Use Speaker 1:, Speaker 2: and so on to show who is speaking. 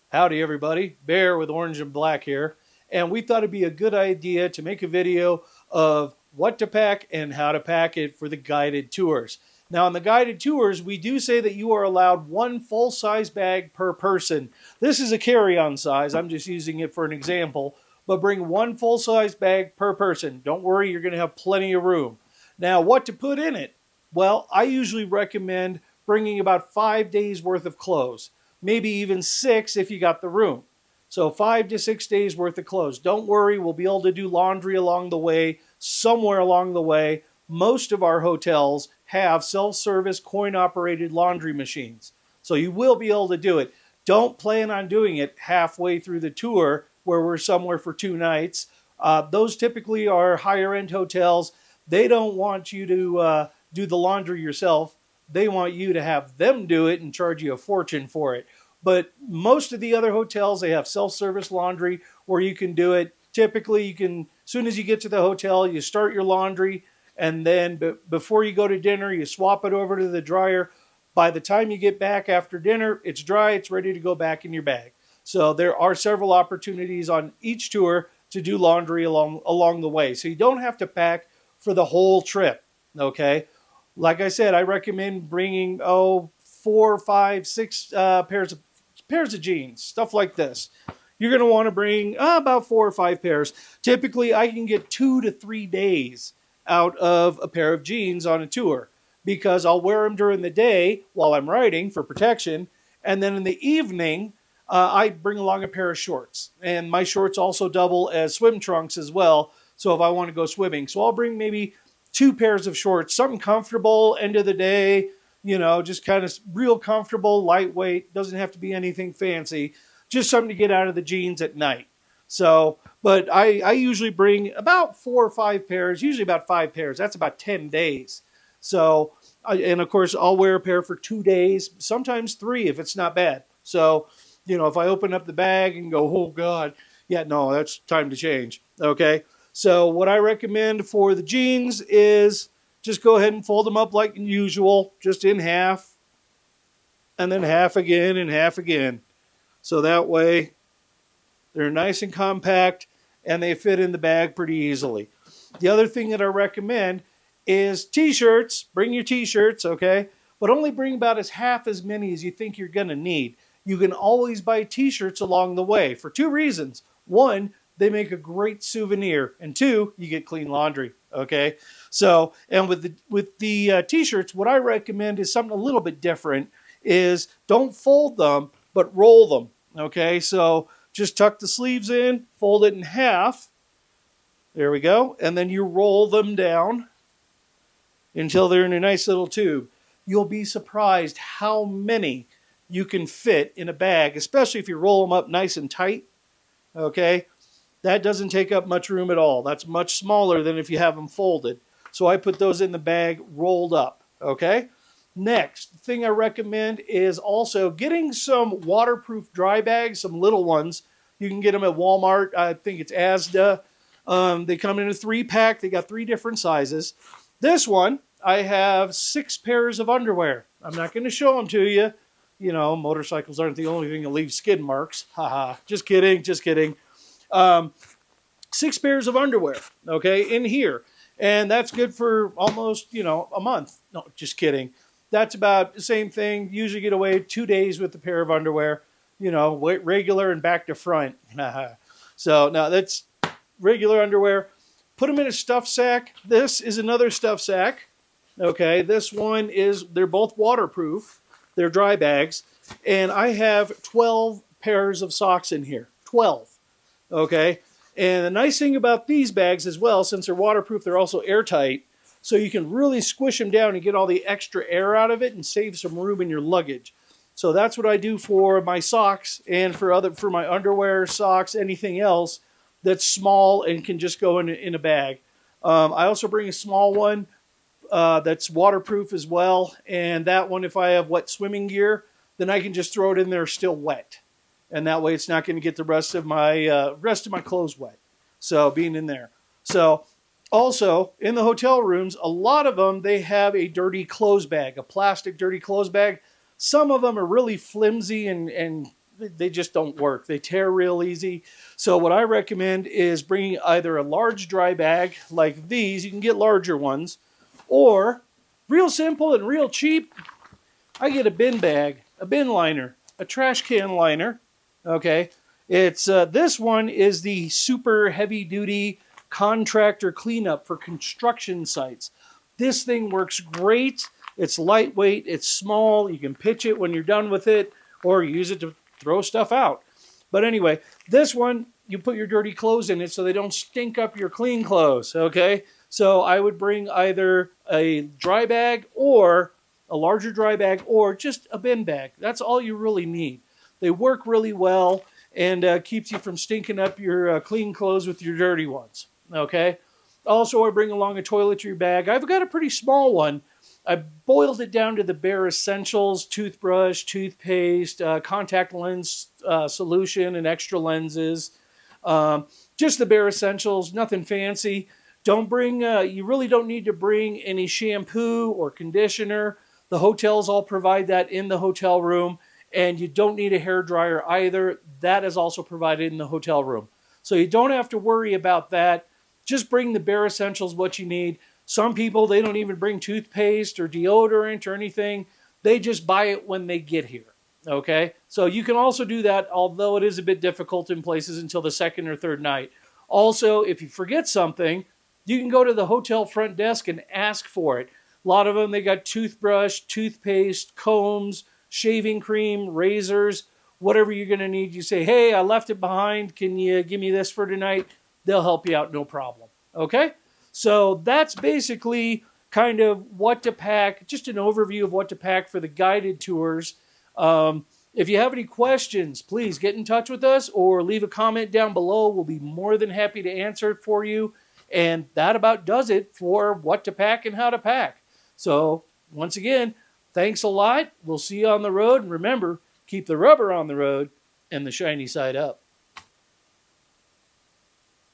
Speaker 1: Howdy everybody, Bear with Orange and Black here, and we thought it'd be a good idea to make a video of what to pack and how to pack it for the guided tours. Now on the guided tours, we do say that you are allowed one full-size bag per person. This is a carry-on size, I'm just using it for an example, but bring one full-size bag per person. Don't worry, you're going to have plenty of room. Now what to put in it? Well, I usually recommend bringing about 5 days worth of clothes. Maybe even 6 if you got the room. So 5 to 6 days worth of clothes. Don't worry, we'll be able to do laundry along the way, somewhere along the way. Most of our hotels have self-service coin-operated laundry machines. So you will be able to do it. Don't plan on doing it halfway through the tour where we're somewhere for 2 nights. Those typically are higher-end hotels. They don't want you to do the laundry yourself. They want you to have them do it and charge you a fortune for it. But most of the other hotels, they have self-service laundry where you can do it. Typically, you can, as soon as you get to the hotel, you start your laundry, and then before you go to dinner, you swap it over to the dryer. By the time you get back after dinner, it's dry, it's ready to go back in your bag. So there are several opportunities on each tour to do laundry along the way. So you don't have to pack for the whole trip, okay? Like I said, I recommend bringing 4, 5, 6 pairs of jeans, stuff like this. You're going to want to bring about 4 or 5 pairs. Typically, I can get 2 to 3 days out of a pair of jeans on a tour because I'll wear them during the day while I'm riding for protection, and then in the evening, I bring along a pair of shorts. And my shorts also double as swim trunks as well, so if I want to go swimming. So I'll bring maybe 2 pairs of shorts, something comfortable, end of the day, just kind of real comfortable, lightweight, doesn't have to be anything fancy, just something to get out of the jeans at night. So, but I usually bring about 4 or 5 pairs, usually about 5 pairs. That's about 10 days. So, and of course, I'll wear a pair for 2 days, sometimes 3 if it's not bad. So, if I open up the bag and go, oh God, yeah, no, that's time to change, okay? So what I recommend for the jeans is just go ahead and fold them up like usual, just in half, and then half again and half again. So that way they're nice and compact and they fit in the bag pretty easily. The other thing that I recommend is t-shirts. Bring your t-shirts, okay? But only bring about half as many as you think you're going to need. You can always buy t-shirts along the way for 2 reasons. 1, they make a great souvenir, and 2, you get clean laundry, okay? So, and with the t-shirts, what I recommend is something a little bit different, is don't fold them, but roll them, okay? So just tuck the sleeves in, fold it in half, there we go, and then you roll them down until they're in a nice little tube. You'll be surprised how many you can fit in a bag, especially if you roll them up nice and tight, okay? That doesn't take up much room at all. That's much smaller than if you have them folded. So I put those in the bag rolled up, okay? Next, the thing I recommend is also getting some waterproof dry bags, some little ones. You can get them at Walmart. I think it's Asda. They come in a 3-pack. They got 3 different sizes. This one, I have 6 pairs of underwear. I'm not going to show them to you. Motorcycles aren't the only thing that leave skid marks. Haha, just kidding, just kidding. 6 pairs of underwear, okay, in here. And that's good for almost, a month. No, just kidding. That's about the same thing. Usually get away 2 days with a pair of underwear, regular and back to front. So now that's regular underwear. Put them in a stuff sack. This is another stuff sack. Okay, this one they're both waterproof. They're dry bags. And I have 12 pairs of socks in here. 12. Okay, and the nice thing about these bags as well, since they're waterproof, they're also airtight, so you can really squish them down and get all the extra air out of it and save some room in your luggage. So that's what I do for my socks and for my underwear, socks, anything else that's small and can just go in a bag. I also bring a small one that's waterproof as well, and that one, if I have wet swimming gear, then I can just throw it in there still wet. And that way it's not going to get the rest of my clothes wet. So being in there. So also in the hotel rooms, a lot of them, they have a dirty clothes bag, a plastic dirty clothes bag. Some of them are really flimsy and they just don't work. They tear real easy. So what I recommend is bringing either a large dry bag like these. You can get larger ones, or real simple and real cheap, I get a bin bag, a bin liner, a trash can liner. Okay, it's this one is the super heavy duty contractor cleanup for construction sites. This thing works great. It's lightweight, it's small, you can pitch it when you're done with it, or use it to throw stuff out. But anyway, this one, you put your dirty clothes in it so they don't stink up your clean clothes, okay? So I would bring either a dry bag or a larger dry bag or just a bin bag. That's all you really need. They work really well and keeps you from stinking up your clean clothes with your dirty ones, okay? Also, I bring along a toiletry bag. I've got a pretty small one. I boiled it down to the bare essentials: toothbrush, toothpaste, contact lens solution, and extra lenses. Just the bare essentials, nothing fancy. Don't bring, you really don't need to bring any shampoo or conditioner. The hotels all provide that in the hotel room, and you don't need a hair dryer either. That is also provided in the hotel room. So you don't have to worry about that. Just bring the bare essentials, what you need. Some people, they don't even bring toothpaste or deodorant or anything. They just buy it when they get here, okay? So you can also do that, although it is a bit difficult in places until the second or third night. Also, if you forget something, you can go to the hotel front desk and ask for it. A lot of them, they got toothbrush, toothpaste, combs, shaving cream, razors, whatever you're going to need. You say, hey, I left it behind. Can you give me this for tonight? They'll help you out, no problem, okay? So that's basically kind of what to pack, just an overview of what to pack for the guided tours. If you have any questions, please get in touch with us or leave a comment down below. We'll be more than happy to answer it for you. And that about does it for what to pack and how to pack. So once again, thanks a lot. We'll see you on the road. And remember, keep the rubber on the road and the shiny side up.